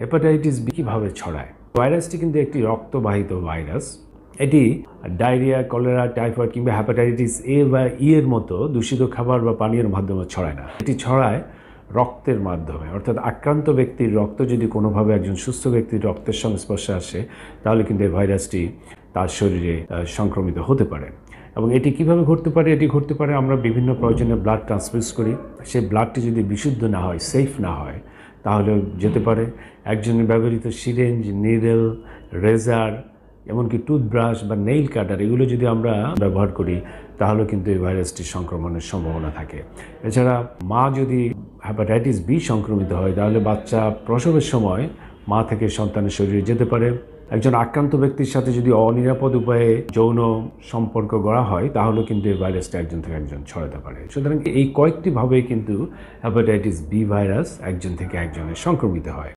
Hepatitis B কীভাবে ছড়ায়? ভাইরাসটি কিন্তু একটি রক্তবাহিত ভাইরাস। এটি ডায়রিয়া, কলেরা, টাইফয়েড কিংবা হেপাটাইটিস এ বা ই এর মতো দূষিত খাবার বা পানীয়ের মাধ্যমে ছড়ায় না। এটি ছড়ায় রক্তের মাধ্যমে, অর্থাৎ আক্রান্ত ব্যক্তির রক্ত যদি কোনোভাবে একজন সুস্থ ব্যক্তির রক্তের সংস্পর্শে আসে তাহলে কিন্তু এই ভাইরাসটি তার শরীরে সংক্রমিত হতে পারে। এবং এটি কিভাবে ঘটতে পারে? এটি ঘটতে পারে আমরা বিভিন্ন প্রয়োজনে ব্লাড ট্রান্সফিউজ করি, সেই ব্লাডটি যদি বিশুদ্ধ না হয়, সেফ না হয়, তাহলে যেতে পারে। একজনের ব্যবহৃত সিরিঞ্জ, নিডল, রেজার, এমনকি টুথব্রাশ বা নেইল কাটার এগুলো যদি আমরা ব্যবহার করি তাহলে কিন্তু এই ভাইরাসটির সংক্রমণের সম্ভাবনা থাকে। এছাড়া মা যদি হেপাটাইটিস বি সংক্রমিত হয় তাহলে বাচ্চা প্রসবের সময় মা থেকে সন্তানের শরীরে যেতে পারে। একজন আক্রান্ত ব্যক্তির সাথে যদি অনিরাপদ উপায়ে যৌন সম্পর্ক গড়া হয় তাহলে কিন্তু এই ভাইরাসটা একজন থেকে একজন ছড়াতে পারে। সুতরাং এই কয়েকটি ভাবেই কিন্তু হেপাটাইটিস বি ভাইরাস একজন থেকে একজনের সংক্রমিত হয়।